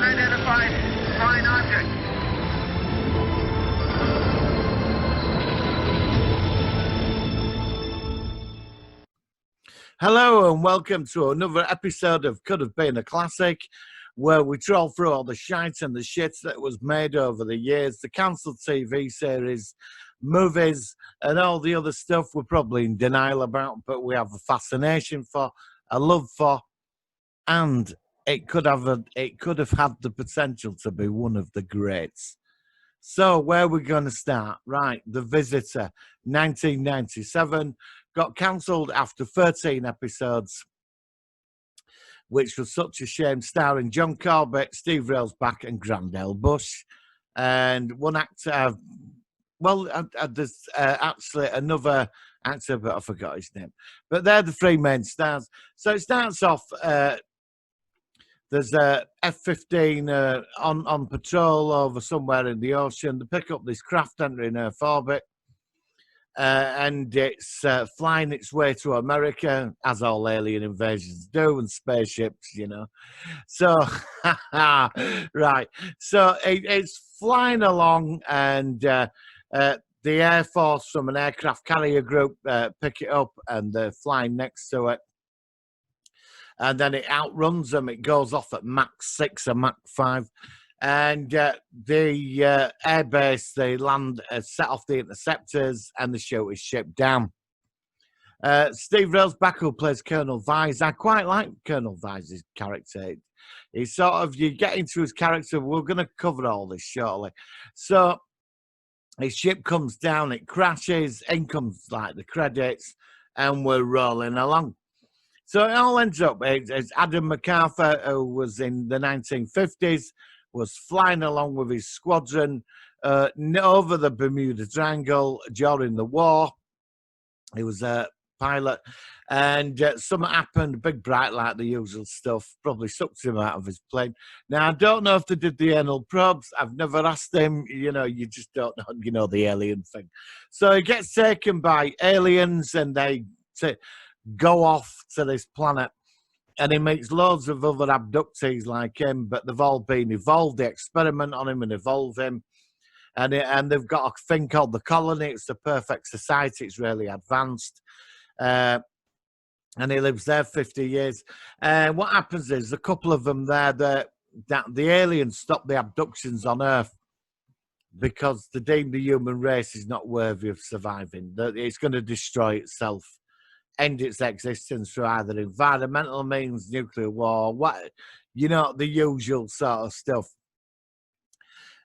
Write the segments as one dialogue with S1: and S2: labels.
S1: Unidentified flying object.
S2: Hello and welcome to another episode of Could Have Been a Classic, where we troll through all the shite and the shit that was made over the years, the cancelled TV series, movies, and all the other stuff we're probably in denial about, but we have a fascination for, a love for, and it could have had the potential to be one of the greats. So where are we going to start? Right, The Visitor, 1997, got cancelled after 13 episodes, which was such a shame, starring John Corbett, Steve Railsback and Grandel Bush. And one actor, there's actually another actor, but I forgot his name. But they're the three main stars. So it starts off... there's a F-15 on patrol over somewhere in the ocean. They pick up this craft entering Earth orbit, and it's flying its way to America, as all alien invasions do, and spaceships, you know. So, right. So it's flying along, and the Air Force from an aircraft carrier group pick it up, and they're flying next to it. And then it outruns them. It goes off at Mach 6 or Mach 5. And the airbase, they land, set off the interceptors, and they shoot his ship down. Steve Railsback, who plays Colonel Vise, I quite like Colonel Vise's character. He's sort of, you get into his character, we're going to cover all this shortly. So his ship comes down, it crashes, in comes like the credits, and we're rolling along. So it all ends up, it's Adam MacArthur, who was in the 1950s, was flying along with his squadron over the Bermuda Triangle during the war. He was a pilot, and something happened, big bright light, the usual stuff, probably sucked him out of his plane. Now, I don't know if they did the anal probes. I've never asked him. You know, you just don't know, you know, the alien thing. So he gets taken by aliens, and they go off to this planet, and he meets loads of other abductees like him, but they've all been evolved. They experiment on him and evolve him, and they've got a thing called the colony. It's the perfect society. It's really advanced, and he lives there 50 years. And what happens is a couple of them there, that the aliens stop the abductions on Earth because they deem the human race is not worthy of surviving. That it's going to destroy itself, end its existence through either environmental means, nuclear war, what, you know, the usual sort of stuff.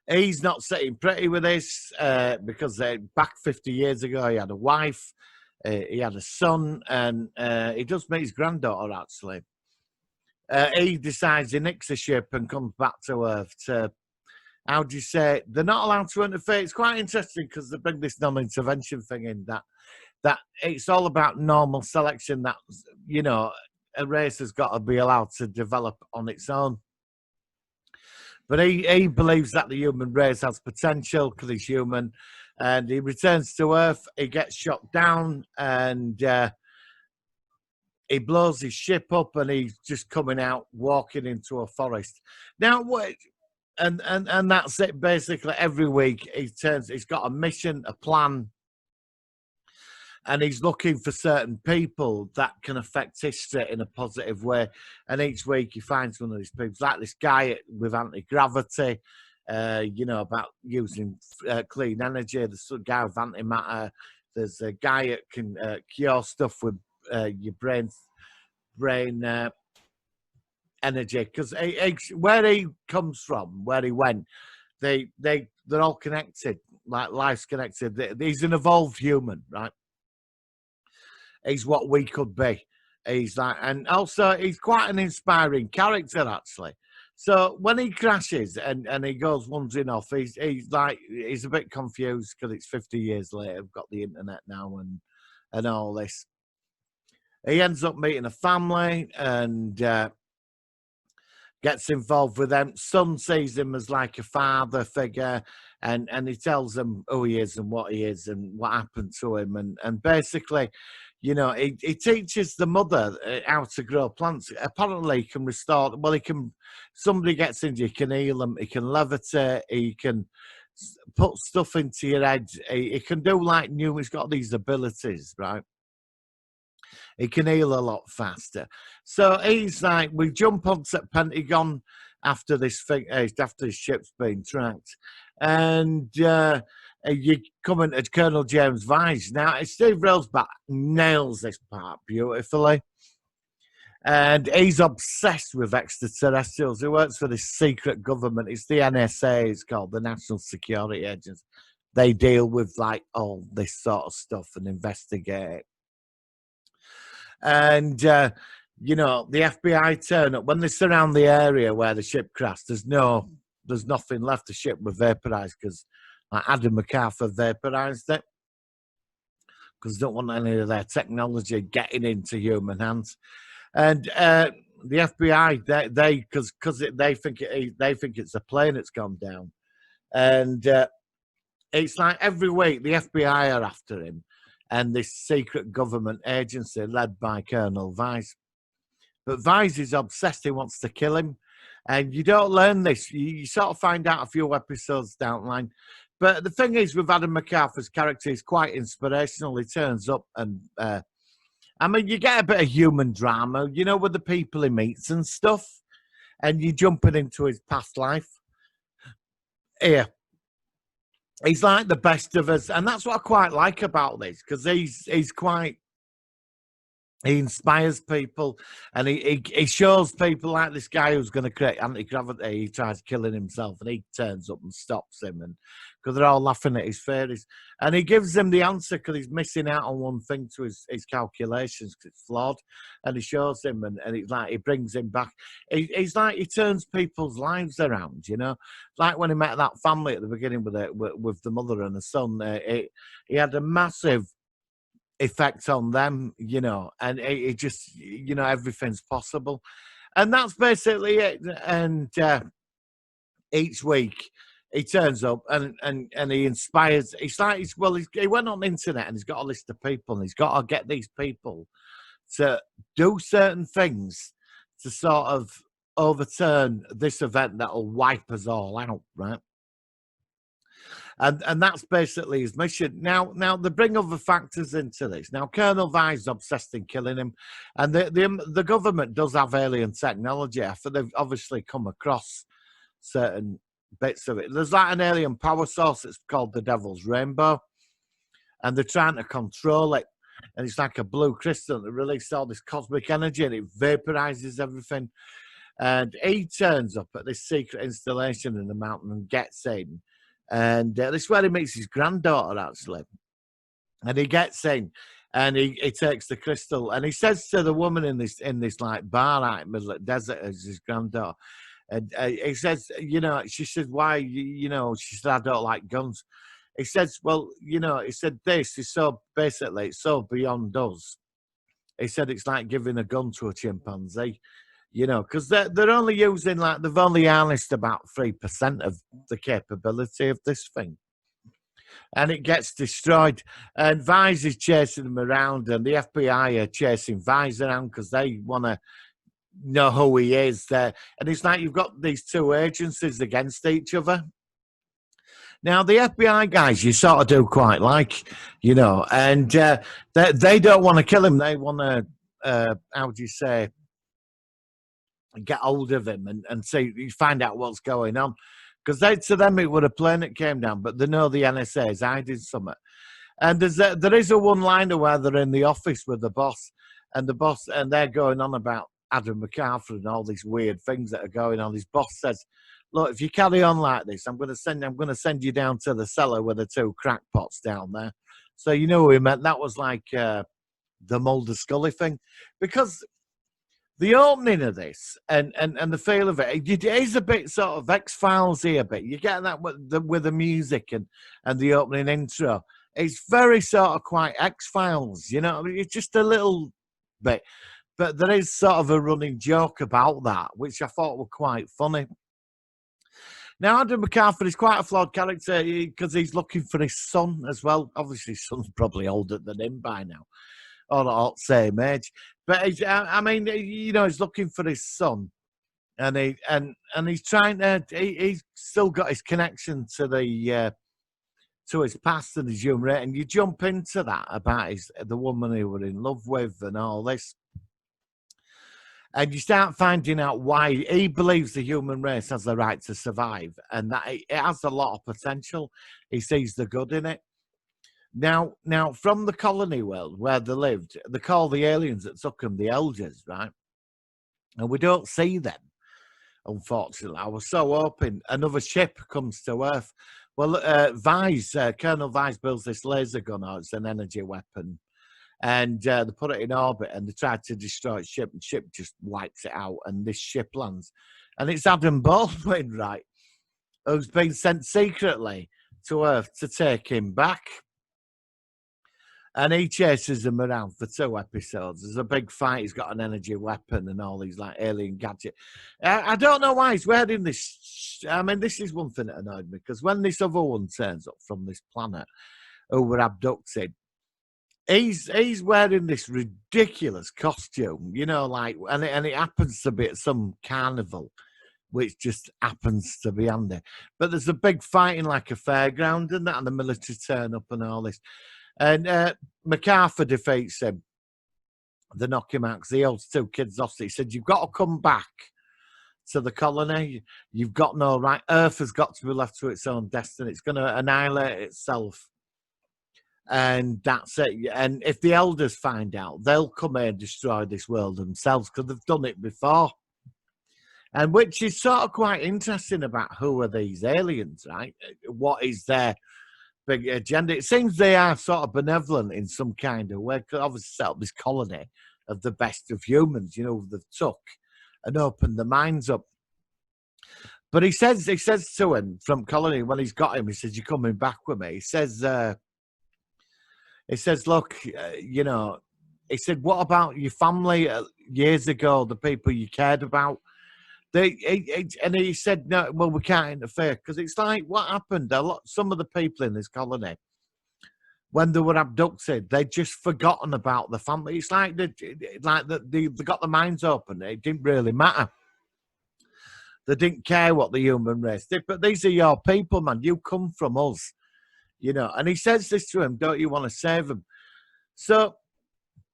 S2: He's not sitting pretty with this because back 50 years ago, he had a wife, he had a son, and he does meet his granddaughter, actually. He decides he nicks a ship and comes back to Earth to, how do you say, they're not allowed to interfere. It's quite interesting because they bring this non-intervention thing in, that it's all about normal selection, that, you know, a race has got to be allowed to develop on its own. But he believes that the human race has potential because he's human, and he returns to Earth. He gets shot down, and he blows his ship up, and he's just coming out, walking into a forest. Now, and that's it, basically. Every week he's got a mission, a plan, and he's looking for certain people that can affect history in a positive way. And each week he finds one of these people, like this guy with anti-gravity, you know, about using clean energy. There's a guy with antimatter. There's a guy that can cure stuff with your brain energy. Because where he comes from, where he went, they're all connected, like life's connected. He's an evolved human, right? He's what we could be. He's like, and also he's quite an inspiring character, actually. So when he crashes and he goes wandering off, he's a bit confused because it's 50 years later. We've got the internet now and all this. He ends up meeting a family and gets involved with them. Son sees him as like a father figure, and he tells them who he is and what he is and what happened to him. And basically, You know, he teaches the mother how to grow plants. Apparently, he can restore. Well, he can. Somebody gets into, he can heal them. He can levitate. He can put stuff into your head. He can do like new. He's got these abilities, right? He can heal a lot faster. So he's like, we jump onto Pentagon after this thing, after his ship's been tracked, and you come into Colonel James Vise. Now, Steve Railsback nails this part beautifully. And he's obsessed with extraterrestrials. He works for this secret government. It's the NSA, it's called the National Security Agency. They deal with like all this sort of stuff and investigate. And you know, the FBI turn up when they surround the area where the ship crashed. There's nothing left. The ship was vaporized because Adam MacArthur vaporized it because they don't want any of their technology getting into human hands. And the FBI, they think it's a plane that's gone down, and it's like every week the FBI are after him, and this secret government agency led by Colonel Vise. But Vise is obsessed; he wants to kill him, and you don't learn this. You sort of find out a few episodes down the line. But the thing is, with Adam MacArthur's character, he's quite inspirational. He turns up and. I mean, you get a bit of human drama, you know, with the people he meets and stuff, and you're jumping into his past life. Here, he's like the best of us, and that's what I quite like about this, because he's quite. He inspires people, and he shows people like this guy who's going to create anti-gravity. He tries killing himself, and he turns up and stops him, and because they're all laughing at his theories. And he gives them the answer because he's missing out on one thing to his calculations because it's flawed. And he shows him, and it's like he brings him back. He's like he turns people's lives around, you know. Like when he met that family at the beginning with the mother and the son, he had a massive effect on them, you know, and it just, you know, everything's possible. And that's basically it. And each week he turns up and he inspires. He went on the internet and he's got a list of people and he's got to get these people to do certain things to sort of overturn this event that'll wipe us all out, right? And that's basically his mission. Now they bring other factors into this. Now Colonel Vise is obsessed in killing him, and the government does have alien technology. I think they've obviously come across certain bits of it. There's like an alien power source that's called the Devil's Rainbow, and they're trying to control it. And it's like a blue crystal that releases all this cosmic energy, and it vaporizes everything. And he turns up at this secret installation in the mountain and gets in. And this is where he meets his granddaughter, actually. And he gets in, and he takes the crystal, and he says to the woman in this like bar out in the middle of the desert as his granddaughter, and he says, you know, she said, why, you know, she said, I don't like guns. He says, well, you know, he said, this is so, basically, it's so beyond us. He said, it's like giving a gun to a chimpanzee. You know, because they're only using, like, they've only harnessed about 3% of the capability of this thing. And it gets destroyed. And Vise is chasing them around, and the FBI are chasing Vise around because they want to know who he is. And it's like you've got these two agencies against each other. Now, the FBI guys, you sort of do quite like, you know, and they don't want to kill him. They want to, how do you say, get hold of him and see, find out what's going on, because to them it would a plane that came down, but they know the NSA is hiding something. And there is a one-liner where they're in the office with the boss, and they're going on about Adam MacArthur and all these weird things that are going on. His boss says, "Look, if you carry on like this, I'm going to send you down to the cellar with the two crackpots down there." So you know what he meant. That was like the Mulder Scully thing, because the opening of this and the feel of it is a bit sort of X-Files here, but you get that with the music and the opening intro. It's very sort of quite X-Files, you know. I mean, it's just a little bit, but there is sort of a running joke about that, which I thought were quite funny. Now, Adam MacArthur is quite a flawed character because he's looking for his son as well. Obviously, his son's probably older than him by now. or same age. But I mean, you know, he's looking for his son, and he's trying to. He's still got his connection to the to his past and his humour, and you jump into that about the woman he were in love with and all this. And you start finding out why he believes the human race has the right to survive, and that it has a lot of potential. He sees the good in it. Now, from the colony world where they lived, they call the aliens that took them the elders, right? And we don't see them, unfortunately. I was so hoping another ship comes to Earth. Well, Colonel Vise builds this laser gun, or it's an energy weapon. And they put it in orbit and they tried to destroy its ship, and ship just wipes it out, and this ship lands. And it's Adam Baldwin, right, who's been sent secretly to Earth to take him back. And he chases them around for 2 episodes. There's a big fight. He's got an energy weapon and all these like alien gadgets. I don't know why he's wearing this. I mean, this is one thing that annoyed me, because when this other one turns up from this planet who were abducted, he's wearing this ridiculous costume, you know, like, and it happens to be at some carnival, which just happens to be on there. But there's a big fight in like a fairground and that, and the military turn up and all this. And MacArthur defeats him. They knock him out because he holds 2 kids hostage. He said, "You've got to come back to the colony. You've got no right. Earth has got to be left to its own destiny. It's going to annihilate itself. And that's it. And if the elders find out, they'll come here and destroy this world themselves, because they've done it before." And which is sort of quite interesting about who are these aliens, right? What is their big agenda? It seems they are sort of benevolent in some kind of way, because obviously set up this colony of the best of humans, you know, they've took and opened their minds up. But he says to him from colony, when he's got him, he says, "You're coming back with me." He says, "Look, you know," he said, "what about your family years ago, the people you cared about?" And he said, "No, well, we can't interfere," because it's like what happened. Some of the people in this colony, when they were abducted, they'd just forgotten about the family. It's like they got their minds open. It didn't really matter. They didn't care what the human race did. But these are your people, man. You come from us, you know. And he says this to him: "Don't you want to save him?" So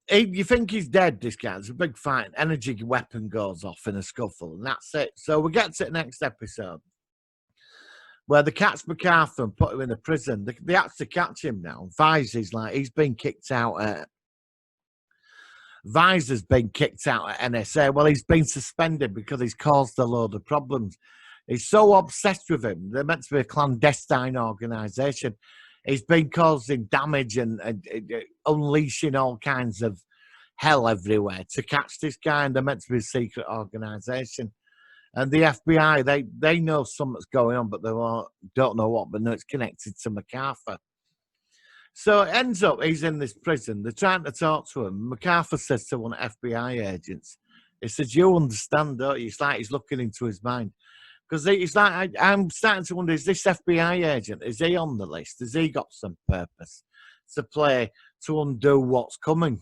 S2: you think he's dead, this guy. There's a big fight. An energy weapon goes off in a scuffle, and that's it. So we get to the next episode, where they catch MacArthur and put him in a prison. They have to catch him now. Vise is like, he's been kicked out. Vise has been kicked out at NSA. Well, he's been suspended because he's caused a load of problems. He's so obsessed with him. They're meant to be a clandestine organisation. He's been causing damage and unleashing all kinds of hell everywhere to catch this guy, and they're meant to be a secret organisation. And the FBI, they know something's going on, but they don't know what, but no, it's connected to MacArthur. So it ends up, he's in this prison. They're trying to talk to him. MacArthur says to one of the FBI agents, he says, "You understand, don't you?" It's like he's looking into his mind. Because he's like, I'm starting to wonder, is this FBI agent, is he on the list? Has he got some purpose to play to undo what's coming?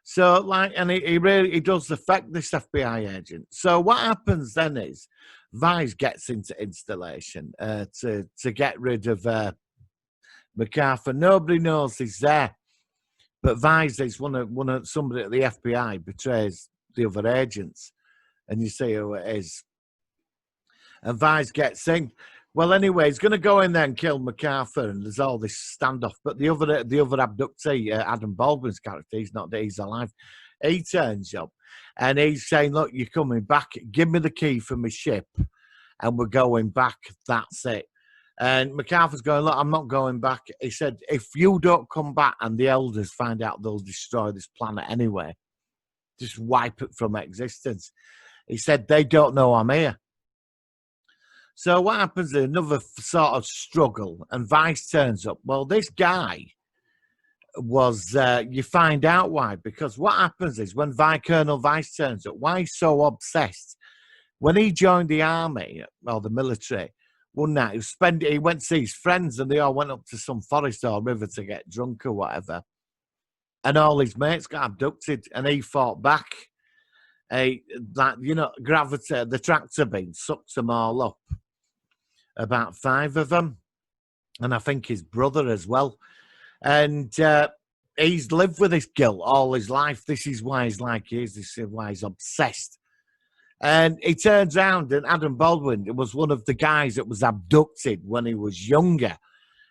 S2: So, like, and he does affect this FBI agent. So what happens then is Vise gets into installation to get rid of MacArthur. Nobody knows he's there, but Vise is somebody at the FBI betrays the other agents, and you see who it is. And Vise gets in. Well, anyway, he's going to go in there and kill MacArthur, and there's all this standoff. But the other abductee, Adam Baldwin's character, he's not there, he's alive. He turns up, and he's saying, "Look, you're coming back. Give me the key for my ship, and we're going back. That's it." And MacArthur's going, "Look, I'm not going back." He said, "If you don't come back and the elders find out, they'll destroy this planet anyway. Just wipe it from existence." He said, "They don't know I'm here." So what happens is another sort of struggle, and Vise turns up. Well, this guy was, you find out why, because what happens is when Colonel Vise turns up, why he's so obsessed, when he joined the army, or the military, one night, he went to see his friends, and they all went up to some forest or river to get drunk or whatever. and all his mates got abducted, and he fought back. Gravity, the tractor beam sucks them all up. About 5 of them, and I think his brother as well. And he's lived with this guilt all his life. This is why he's like he is. This is why he's obsessed. And he turns around, and Adam Baldwin was one of the guys that was abducted when he was younger.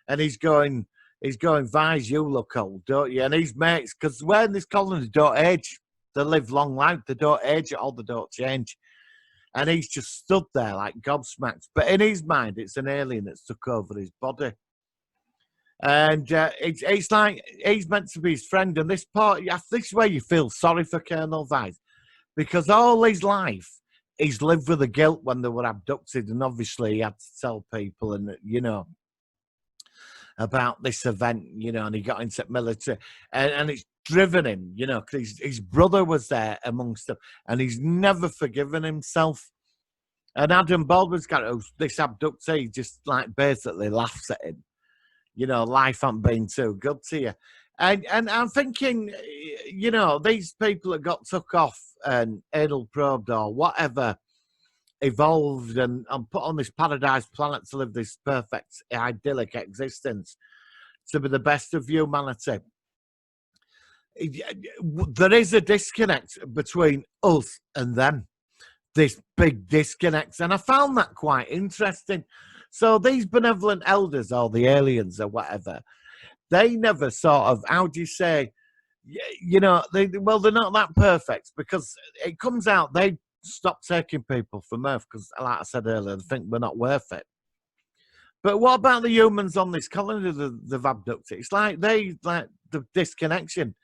S2: And he's going, Vise, you look old, don't you? And his mates, because where in this colony don't age, they live long life, they don't age at all, they don't change. And he's just stood there like gobsmacked. But in his mind, it's an alien that's took over his body. And it's like he's meant to be his friend. And this is where you feel sorry for Colonel Vise, because all his life he's lived with the guilt when they were abducted, and obviously he had to tell people, and about this event, and he got into military, and it's driven him, because his brother was there amongst them, and he's never forgiven himself. And Adam Baldwin's got this abductee just like basically laughs at him. Life ain't been too good to you. And I'm thinking, these people that got took off and anal probed or whatever, evolved and put on this paradise planet to live this perfect, idyllic existence, to be the best of humanity. There is a disconnect between us and them, this big disconnect. And I found that quite interesting. So these benevolent elders, or the aliens or whatever, they never sort of, how do you say, they're not that perfect, because it comes out they stop taking people from Earth because, like I said earlier, they think we're not worth it. But what about the humans on this colony they've abducted? It's like the disconnection.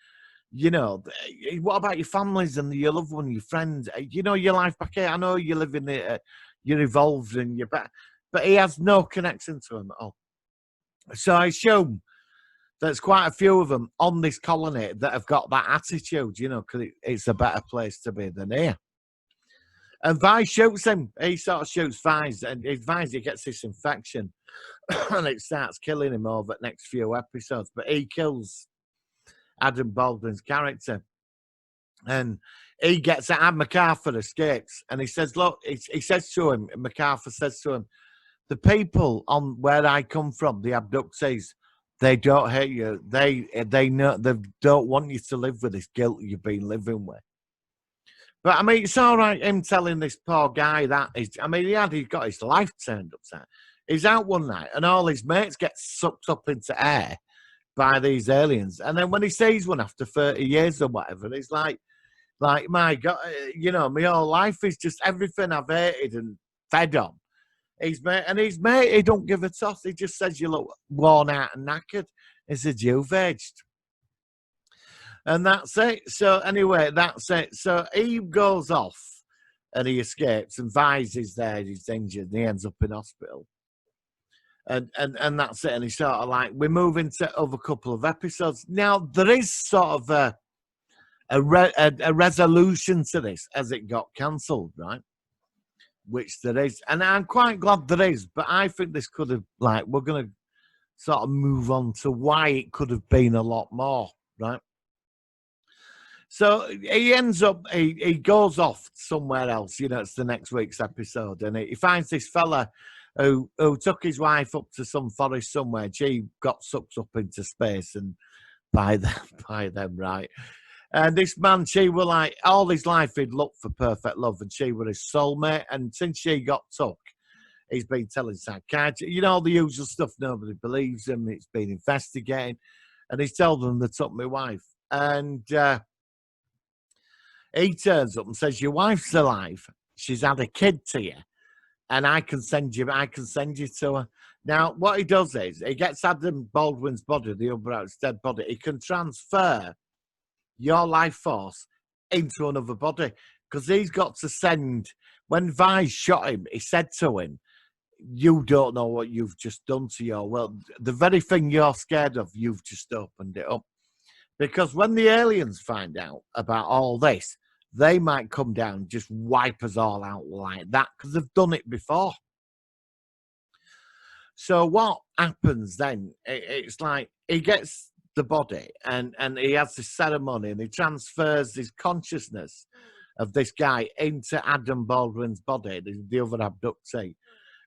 S2: What about your families and your loved one, your friends? Your life back here. I know you live in it, you're evolved and you're better, but he has no connection to them at all. So I assume there's quite a few of them on this colony that have got that attitude, because it's a better place to be than here. And Vise shoots him. He sort of shoots Vise, and Vise, he gets this infection, and it starts killing him over the next few episodes. But he kills Adam Baldwin's character, and he gets out. MacArthur escapes, and he says, "Look," he says to him. MacArthur says to him, "The people on where I come from, the abductees, they don't hate you. They know they don't want you to live with this guilt you've been living with." But I mean, it's all right him telling this poor guy that he's got his life turned upside. He's out one night, and all his mates get sucked up into air by these aliens. And then when he sees one after 30 years or whatever, he's like, my God, my whole life is just everything I've hated and fed on. His mate, he don't give a toss. He just says you look worn out and knackered. He said, "You've aged." And that's it. So anyway, that's it. So he goes off and he escapes, and Vise is there. He's injured, and he ends up in hospital. And that's it. And he's sort of like, we move into other couple of episodes. Now, there is sort of a resolution to this as it got cancelled, right? Which there is. And I'm quite glad there is. But I think this could have, we're going to sort of move on to why it could have been a lot more, right? So he ends up, he goes off somewhere else, it's the next week's episode, and he finds this fella who took his wife up to some forest somewhere. She got sucked up into space and by them, right? And this man, she were like, all his life he'd looked for perfect love, and she were his soulmate. And since she got took, he's been telling psychiatrists, all the usual stuff. Nobody believes him. It's been investigating, and he's told them they took my wife. And he turns up and says, "Your wife's alive. She's had a kid to you, and I can send you to her." Now, what he does is he gets Adam Baldwin's body, the other dead body. He can transfer your life force into another body, because he's got to send. When Vise shot him, he said to him, "You don't know what you've just done to your world. The very thing you're scared of, you've just opened it up." Because when the aliens find out about all this, they might come down and just wipe us all out like that, because they've done it before. So what happens then? It's like he gets the body, and he has this ceremony, and he transfers his consciousness of this guy into Adam Baldwin's body, the other abductee,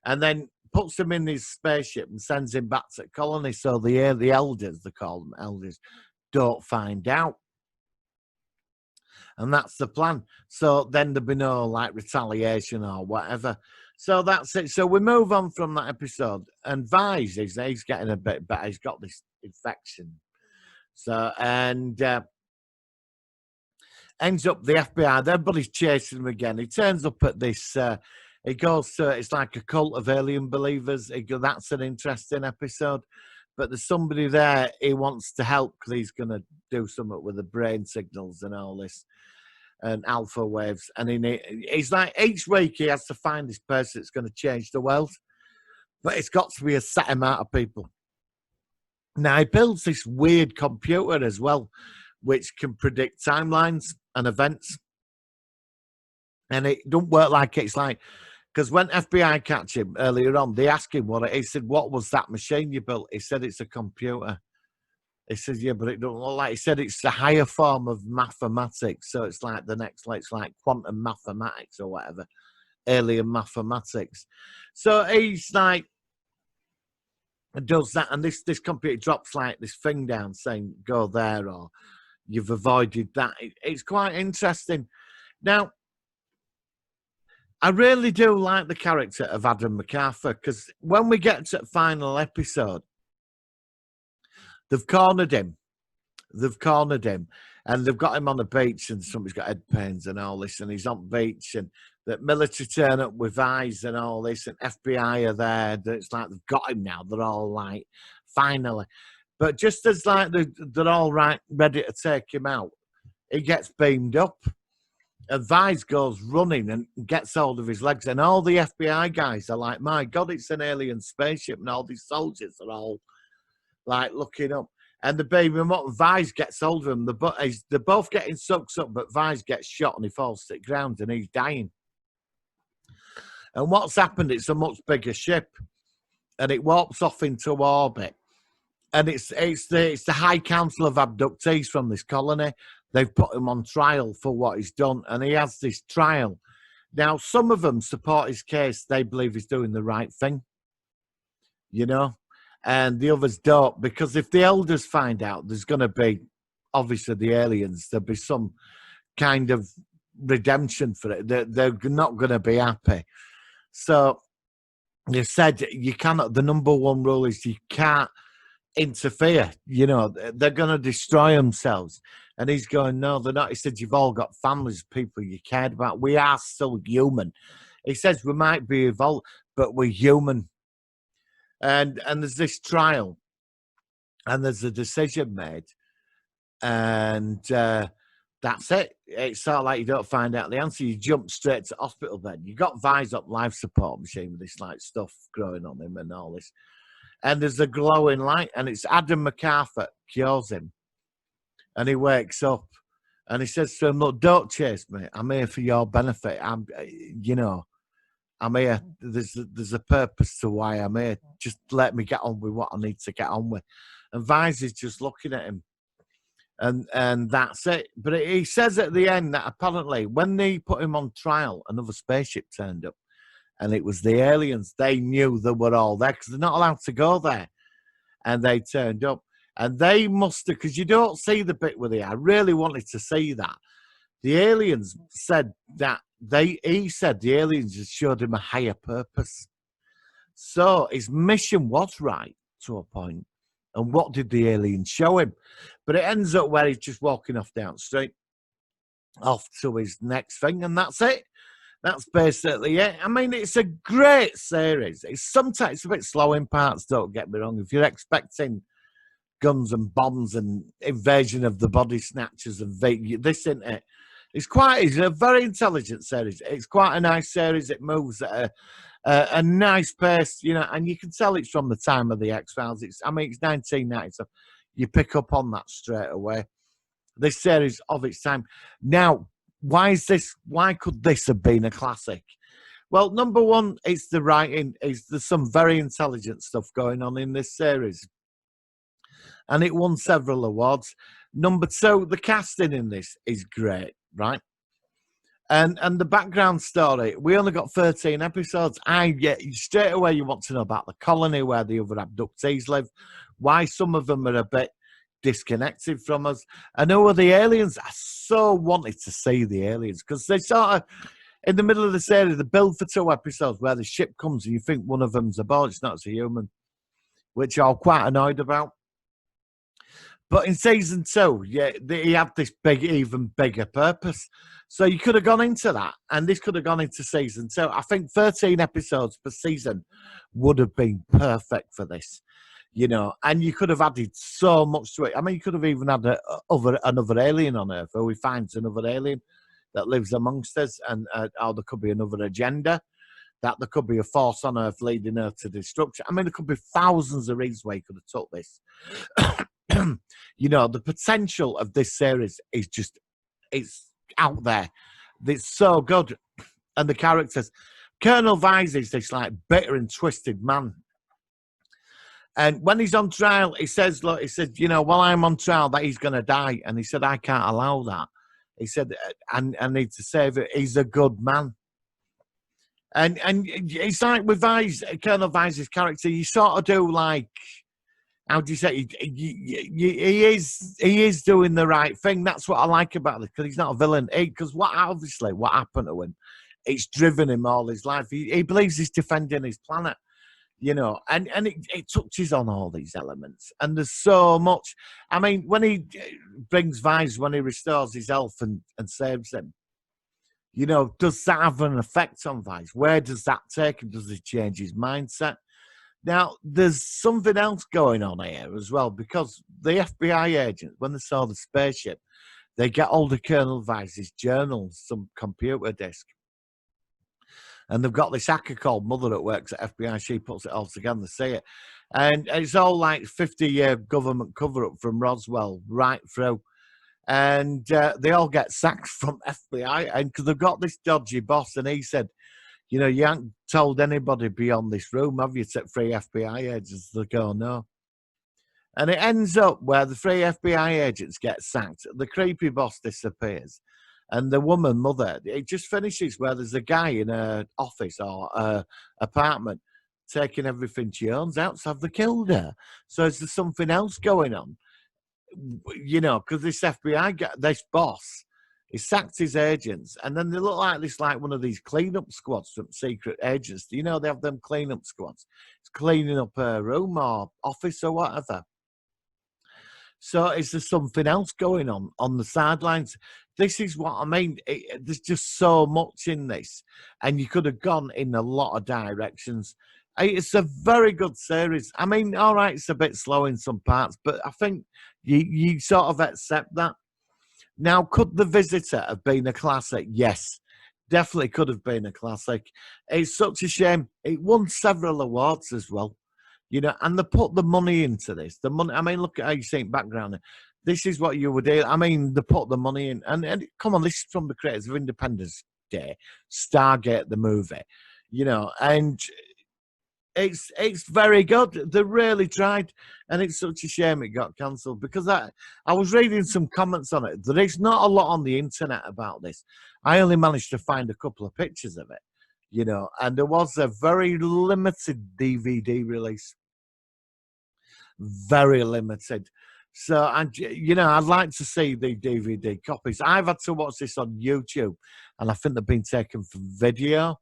S2: and then puts him in his spaceship and sends him back to the colony so the elders, they call them elders, don't find out. And that's the plan. So then there'll be no like retaliation or whatever. So that's it. So we move on from that episode. And Vise, he's getting a bit better. He's got this infection. So, and ends up the FBI, everybody's chasing him again. He turns up at this, he goes to, it's like a cult of alien believers. That's an interesting episode. But there's somebody there he wants to help because he's going to do something with the brain signals and all this and alpha waves. And he's like, each week he has to find this person that's going to change the world. But it's got to be a set amount of people. Now, he builds this weird computer as well, which can predict timelines and events. And it don't work like it's like, because when FBI catch him earlier on, they ask him what it is. He said, what was that machine you built? He said, it's a computer. He says, yeah, but it don't look like. He said, it's a higher form of mathematics. So it's like the next, it's like quantum mathematics or whatever, alien mathematics. So he's like, does that, and this computer drops like this thing down saying, go there, or you've avoided that. It's quite interesting. Now, I really do like the character of Adam MacArthur, because when we get to the final episode, they've cornered him. And they've got him on the beach, and somebody's got head pains and all this, and he's on the beach, and the military turn up with eyes and all this, and FBI are there. It's like they've got him now. They're all like, finally. But just as like they're all right, ready to take him out, he gets beamed up. And Vise goes running and gets hold of his legs, and all the FBI guys are like, my God, it's an alien spaceship, and all these soldiers are all like looking up. And the baby him up, Vise gets hold of him. They're both getting sucked up, but Vise gets shot and he falls to the ground and he's dying. And what's happened, it's a much bigger ship and it warps off into orbit. And it's the High Council of Abductees from this colony. They've put him on trial for what he's done, and he has this trial. Now, some of them support his case. They believe he's doing the right thing, you know, and the others don't, because if the elders find out, there's going to be, obviously, the aliens, there'll be some kind of redemption for it. They're not going to be happy. So they said you cannot, the number one rule is you can't interfere, you know, they're going to destroy themselves. And he's going, no, they're not. He said, you've all got families, people you cared about. We are still human. He says, we might be evolved, but we're human. And there's this trial, and there's a decision made, and that's it. It's sort of like you don't find out the answer. You jump straight to hospital bed. You got Vise up life support machine with this like stuff growing on him and all this. And there's a glowing light, and it's Adam MacArthur cures him. And he wakes up, and he says to him, look, don't chase me. I'm here for your benefit. I'm here. There's a purpose to why I'm here. Just let me get on with what I need to get on with. And Vise is just looking at him. And that's it. But he says at the end that apparently when they put him on trial, another spaceship turned up. And it was the aliens. They knew they were all there because they're not allowed to go there. And they turned up. And they must have, because you don't see the bit with it. I really wanted to see that. The aliens said that he said the aliens just showed him a higher purpose. So his mission was right to a point. And what did the aliens show him? But it ends up where he's just walking off down the street, off to his next thing, and that's it. That's basically it. I mean, it's a great series. Sometimes it's a bit slow in parts, don't get me wrong. If you're expecting guns and bombs and invasion of the body snatchers and this isn't it. It's a very intelligent series. It's quite a nice series. It moves at a nice pace, you know, and you can tell it's from the time of the X-Files. It's 1990, so you pick up on that straight away. This series of its time. Now, why could this have been a classic? Well, number one, it's the writing. There's some very intelligent stuff going on in this series. and it won several awards. Number two, the casting in this is great, right? And the background story, we only got 13 episodes. Straight away you want to know about the colony, where the other abductees live, why some of them are a bit disconnected from us, and who are the aliens. I so wanted to see the aliens, because they sort of, in the middle of the series, they build for 2 episodes where the ship comes and you think one of them's aboard, it's not, it's a human, which I'm quite annoyed about. But in season 2, he had this even bigger purpose. So you could have gone into that, and this could have gone into season 2. I think 13 episodes per season would have been perfect for this, and you could have added so much to it. I mean, you could have even had another alien on Earth, where we find another alien that lives amongst us, and or there could be another agenda, that there could be a force on Earth leading Earth to destruction. I mean, there could be thousands of reasons where you could have took this. The potential of this series is just, it's out there. It's so good. And the characters, Colonel Vise is this like bitter and twisted man. And when he's on trial, he says, look, while I'm on trial, that he's going to die. And he said, I can't allow that. He said, I need to save it. He's a good man. And it's like with Colonel Vise's character, you sort of do like, how do you say? He is doing the right thing. That's what I like about it, because he's not a villain. Because what happened to him, it's driven him all his life. He believes he's defending his planet, and it touches on all these elements. And there's so much. I mean, when he brings Vise, when he restores his health and saves him, does that have an effect on Vise? Where does that take him? Does it change his mindset? Now, there's something else going on here as well, because the FBI agents, when they saw the spaceship, they get hold of Colonel Vise's journals, some computer disk. And they've got this hacker called Mother that works at FBI. She puts it all together to see it. And it's all like 50-year government cover-up from Roswell right through. And they all get sacked from FBI, and because they've got this dodgy boss, and he said, you haven't told anybody beyond this room, have you, to 3 FBI agents? They go, no. And it ends up where the 3 FBI agents get sacked, the creepy boss disappears, and the woman, Mother, it just finishes where there's a guy in an office or apartment taking everything she owns out, so have they killed her? So is there something else going on? Because this FBI guy, this boss, he sacked his agents, and then they look like one of these cleanup squads from secret agents. They have them cleanup squads. It's cleaning up a room or office or whatever. So is there something else going on the sidelines? This is what I mean. There's just so much in this, and you could have gone in a lot of directions. It's a very good series. I mean, all right, it's a bit slow in some parts, but I think you sort of accept that. Now, could The Visitor have been a classic? Yes, definitely could have been a classic. It's such a shame. It won several awards as well, and they put the money into this. The money, I mean, look at how you see it background. This is what you would do. I mean, they put the money in. And come on, this is from the creators of Independence Day, Stargate, the movie, and it's very good. They really tried, and it's such a shame it got cancelled, because I was reading some comments on it. There is not a lot on the internet about this. I only managed to find a couple of pictures of it, and there was a very limited DVD release. Very limited. So, I'd like to see the DVD copies. I've had to watch this on YouTube, and I think they've been taken from video.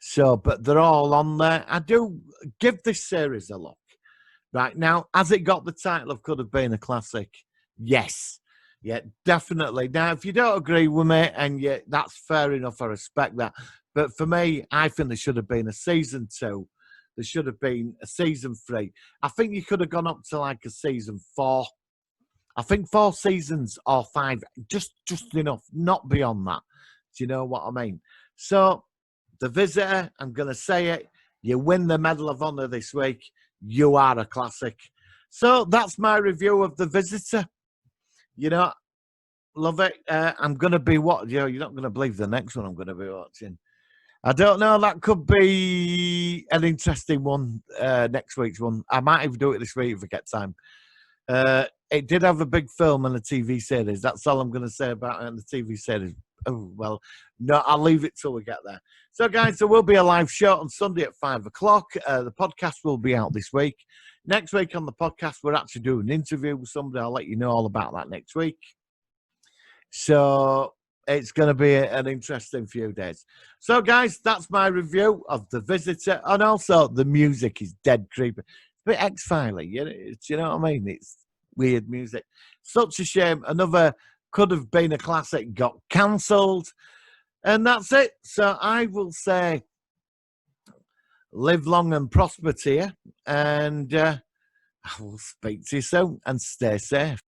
S2: So, but they're all on there. I do give this series a look. Right now, has it got the title of Could Have Been a Classic? Yes. Yeah, definitely. Now, if you don't agree with me, and that's fair enough, I respect that. But for me, I think there should have been a season 2. There should have been a season 3. I think you could have gone up to like a season 4. I think 4 seasons or 5, just enough, not beyond that. Do you know what I mean? So, The Visitor, I'm going to say it, you win the Medal of Honor this week. You are a classic. So that's my review of The Visitor. Love it. I'm going to be you're not going to believe the next one I'm going to be watching. I don't know. That could be an interesting one, next week's one. I might even do it this week if I get time. It did have a big film and a TV series. That's all I'm going to say about it and the TV series. Oh, well, no, I'll leave it till we get there. So, guys, there will be a live show on Sunday at 5 o'clock. The podcast will be out this week. Next week on the podcast, we're actually doing an interview with somebody. I'll let you know all about that next week. So it's going to be an interesting few days. So, guys, that's my review of The Visitor. And also, the music is dead creepy. It's a bit X-Filey, you know what I mean? It's weird music. Such a shame. Another could have been a classic, got cancelled. And that's it. So I will say, live long and prosper to you. And I will speak to you soon and stay safe.